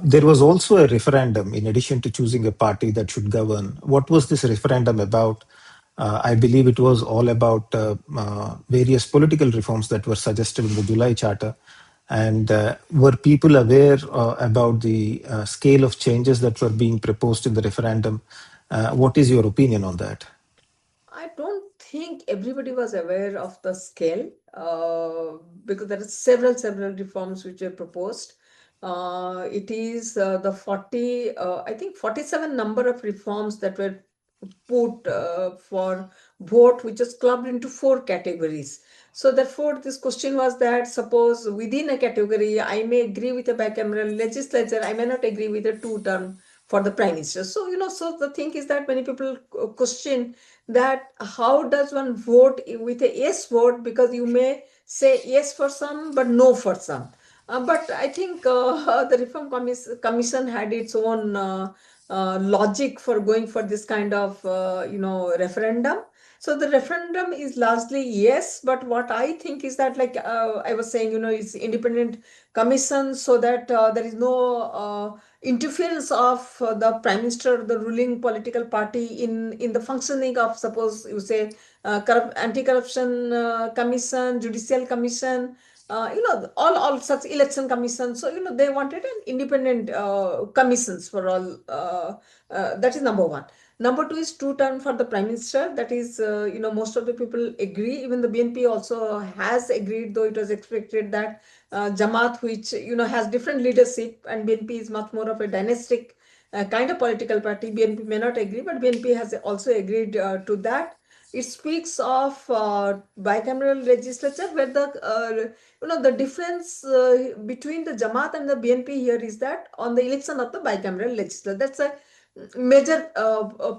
There was also a referendum in addition to choosing a party that should govern. What was this referendum about? I believe it was all about various political reforms that were suggested in the July Charter. And were people aware about the scale of changes that were being proposed in the referendum? What is your opinion on that? I don't think everybody was aware of the scale because there are several reforms which were proposed. It is the 40, I think 47 number of reforms that were put for vote, which is clubbed into 4 categories. So therefore, this question was that suppose within a category, I may agree with a bicameral legislature, I may not agree with a two-term for the prime minister. So, so the thing is that many people question that how does one vote with a yes vote, because you may say yes for some but no for some. But I think the Reform Commission had its own logic for going for this kind of referendum. So the referendum is largely yes, but what I think is that, like I was saying, it's independent commission, so that there is no interference of the prime minister, the ruling political party in the functioning of, suppose you say, anti-corruption commission, judicial commission, all such election commissions. So they wanted an independent commissions for all. That is number one. Number two is two-term for the prime minister. That is, most of the people agree. Even the BNP also has agreed, though it was expected that Jamaat, which has different leadership, and BNP is much more of a dynastic kind of political party. BNP may not agree, but BNP has also agreed to that. It speaks of bicameral legislature, where the difference between the Jamaat and the BNP here is that on the election of the bicameral legislature, that's a major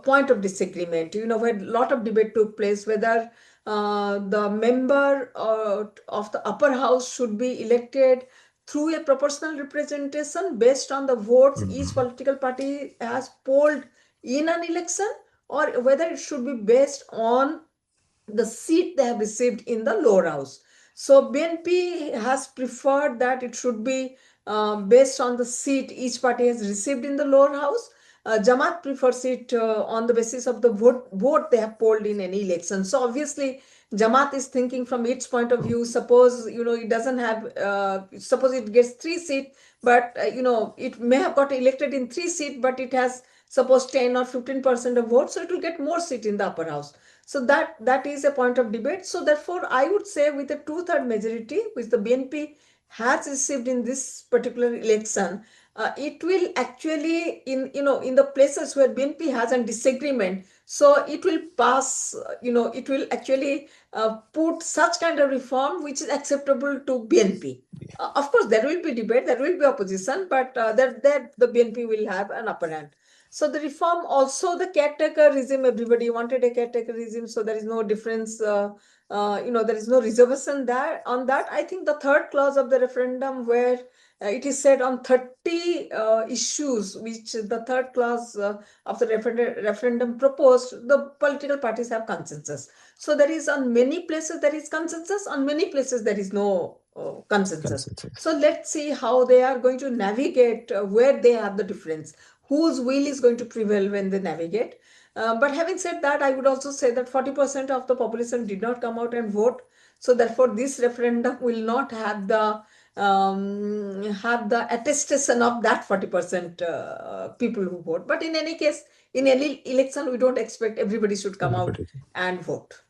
point of disagreement. Where a lot of debate took place whether the member of the upper house should be elected through a proportional representation based on the votes each political party has polled in an election, or whether it should be based on the seat they have received in the lower house. So BNP has preferred that it should be based on the seat each party has received in the lower house. Jamaat prefers it on the basis of the vote they have polled in any election. So obviously, Jamaat is thinking from its point of view. Suppose it doesn't have, suppose it gets 3 seats, but it may have got elected in 3 seats, but it has suppose 10 or 15% of votes, so it will get more seats in the upper house. So that is a point of debate. So therefore, I would say with a 2/3 majority, which the BNP has received in this particular election, it will actually, in the places where BNP has a disagreement, so it will pass. It will actually put such kind of reform which is acceptable to BNP. Of course, there will be debate, there will be opposition, but that the BNP will have an upper hand. So the reform, also the caretaker regime, everybody wanted a caretaker regime, so there is no difference. There is no reservation there on that. I think the third clause of the referendum, where it is said on 30 issues, which the third clause of the referendum proposed, the political parties have consensus. So there is, on many places there is consensus, on many places there is no consensus. So let's see how they are going to navigate where they have the difference, whose will is going to prevail when they navigate. But having said that, I would also say that 40% of the population did not come out and vote. So therefore, this referendum will not have the attestation of that 40% people who vote. But in any case, in any election, we don't expect everybody should come out and vote.